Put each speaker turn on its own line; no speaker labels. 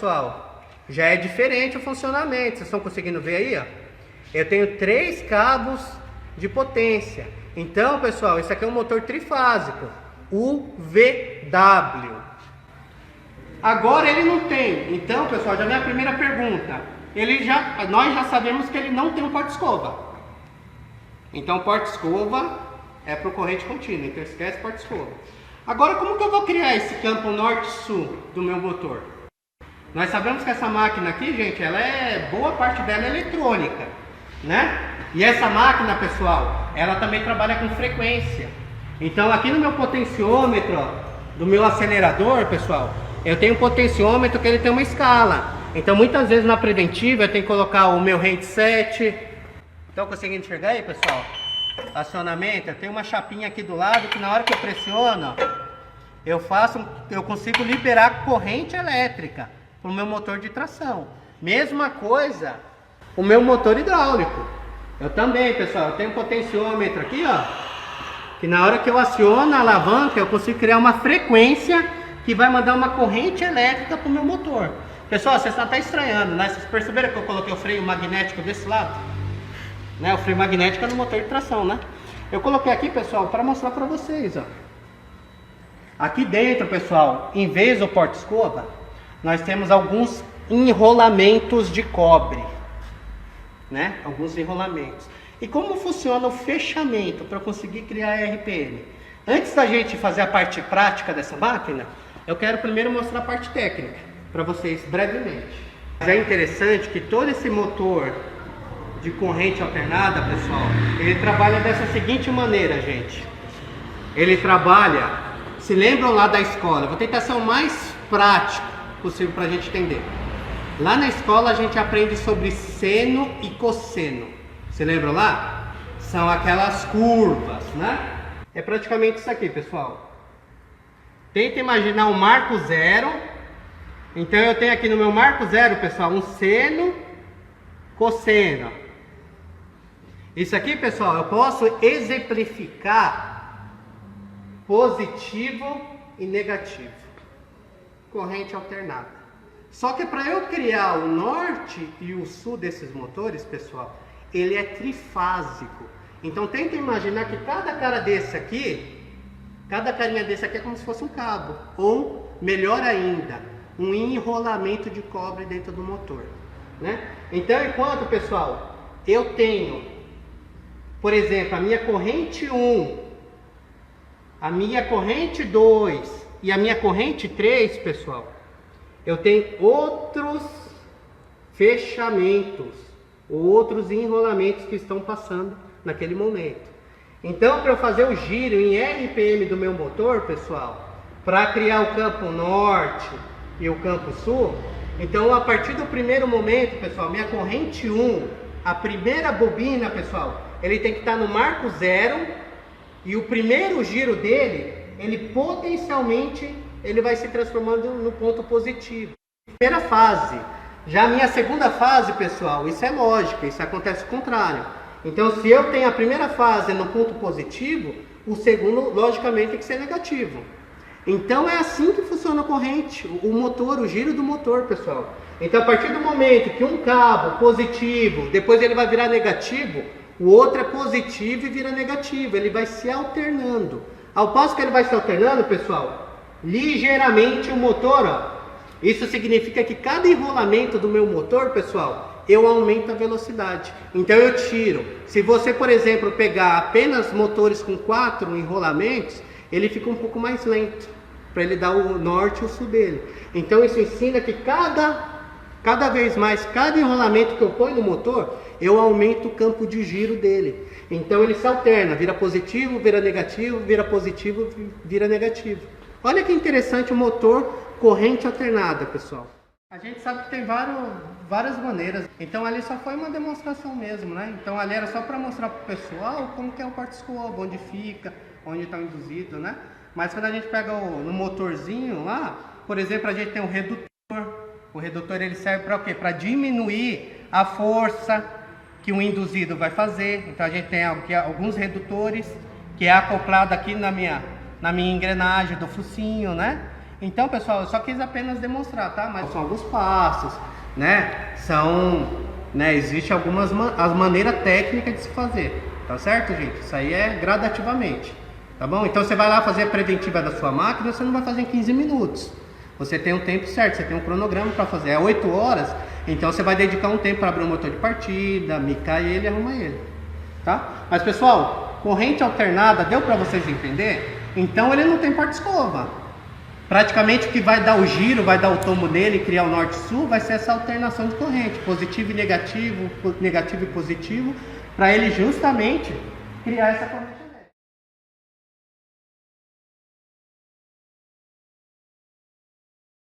pessoal, já é diferente o funcionamento. Vocês estão conseguindo ver aí, ó? Eu tenho 3 cabos de potência. Então, pessoal, esse aqui é um motor trifásico, UVW. Agora ele não tem. Então, pessoal, já vem a primeira pergunta. Nós já sabemos que ele não tem um porta-escova. Então, porta-escova é para o corrente contínua. Então, esquece porta-escova. Agora, como que eu vou criar esse campo norte-sul do meu motor? Nós sabemos que essa máquina aqui, gente, boa parte dela é eletrônica, né? E essa máquina, pessoal, ela também trabalha com frequência. Então, aqui no meu potenciômetro, ó, do meu acelerador, pessoal, eu tenho um potenciômetro que ele tem uma escala. Então, muitas vezes na preventiva, eu tenho que colocar o meu handset. Estão conseguindo enxergar aí, pessoal? Acionamento, eu tenho uma chapinha aqui do lado que na hora que eu pressiono, eu consigo liberar corrente elétrica para o meu motor de tração. Mesma coisa o meu motor hidráulico. Eu também, pessoal, eu tenho um potenciômetro aqui, ó, que na hora que eu aciono a alavanca, eu consigo criar uma frequência que vai mandar uma corrente elétrica para o meu motor. Pessoal, vocês estão até estranhando, né? Vocês perceberam que eu coloquei o freio magnético desse lado? Né? O freio magnético é no motor de tração, né? Eu coloquei aqui, pessoal, para mostrar para vocês, ó. Aqui dentro, pessoal, em vez do porta-escova, nós temos alguns enrolamentos de cobre, né? Alguns enrolamentos. E como funciona o fechamento para conseguir criar a RPM? Antes da gente fazer a parte prática dessa máquina, eu quero primeiro mostrar a parte técnica para vocês brevemente. Mas é interessante que todo esse motor de corrente alternada, pessoal, ele trabalha dessa seguinte maneira, gente. Ele trabalha, se lembram lá da escola, eu vou tentar ser o mais prático possível para a gente entender. Lá na escola a gente aprende sobre seno e cosseno. Você lembra lá? São aquelas curvas, né? É praticamente isso aqui, pessoal. Tenta imaginar um marco zero. Então eu tenho aqui no meu marco zero, pessoal, um seno, cosseno. Isso aqui, pessoal, eu posso exemplificar positivo e negativo. Corrente alternada. Só que para eu criar o norte e o sul desses motores, pessoal, ele é trifásico. Então tenta imaginar que cada carinha desse aqui é como se fosse um cabo. Ou, melhor ainda, um enrolamento de cobre dentro do motor, né? Então, enquanto, pessoal, eu tenho, por exemplo, a minha corrente 1, a minha corrente 2 e a minha corrente 3, pessoal, eu tenho outros fechamentos, outros enrolamentos que estão passando naquele momento. Então, para eu fazer o giro em RPM do meu motor, pessoal, para criar o campo norte e o campo sul, então a partir do primeiro momento, pessoal, minha corrente 1, a primeira bobina, pessoal, ele tem que estar no marco zero, e o primeiro giro dele, ele potencialmente ele vai se transformando no ponto positivo. Primeira fase. Já a minha segunda fase, pessoal, isso é lógica, isso acontece o contrário. Então, se eu tenho a primeira fase no ponto positivo, o segundo, logicamente, tem que ser negativo. Então, é assim que funciona a corrente, o motor, o giro do motor, pessoal. Então, a partir do momento que um cabo positivo, depois ele vai virar negativo, o outro é positivo e vira negativo, ele vai se alternando. Ao passo que ele vai se alternando, pessoal, ligeiramente o motor, ó, isso significa que cada enrolamento do meu motor, pessoal, eu aumento a velocidade. Então eu tiro. Se você, por exemplo, pegar apenas motores com 4 enrolamentos, ele fica um pouco mais lento, para ele dar o norte e o sul dele. Então isso ensina que cada vez mais, cada enrolamento que eu ponho no motor, eu aumento o campo de giro dele. Então ele se alterna, vira positivo, vira negativo, vira positivo, vira negativo. Olha que interessante o motor corrente alternada, pessoal. A gente sabe que tem várias maneiras. Então ali só foi uma demonstração mesmo, né? Então ali era só para mostrar para o pessoal como que é o porta-escova, onde fica, onde está induzido, né? Mas quando a gente pega no motorzinho lá, por exemplo, a gente tem um redutor. O redutor ele serve para o quê? Para diminuir a força que o induzido vai fazer. Então a gente tem alguns redutores que é acoplado aqui na minha engrenagem do focinho, né? Então, pessoal, eu só quis apenas demonstrar, tá? Mas são alguns passos, né? Existe algumas as maneiras técnicas de se fazer, tá certo, gente? Isso aí é gradativamente, tá bom? Então você vai lá fazer a preventiva da sua máquina, você não vai fazer em 15 minutos. Você tem um tempo certo, você tem um cronograma para fazer. É 8 horas, então você vai dedicar um tempo para abrir o motor de partida, micar ele e arrumar ele, tá? Mas, pessoal, corrente alternada, deu para vocês entender? Então ele não tem porta-escova. Praticamente o que vai dar o giro, vai dar o tombo nele, criar o norte-sul, vai ser essa alternação de corrente, positivo e negativo e positivo, para ele justamente criar essa corrente.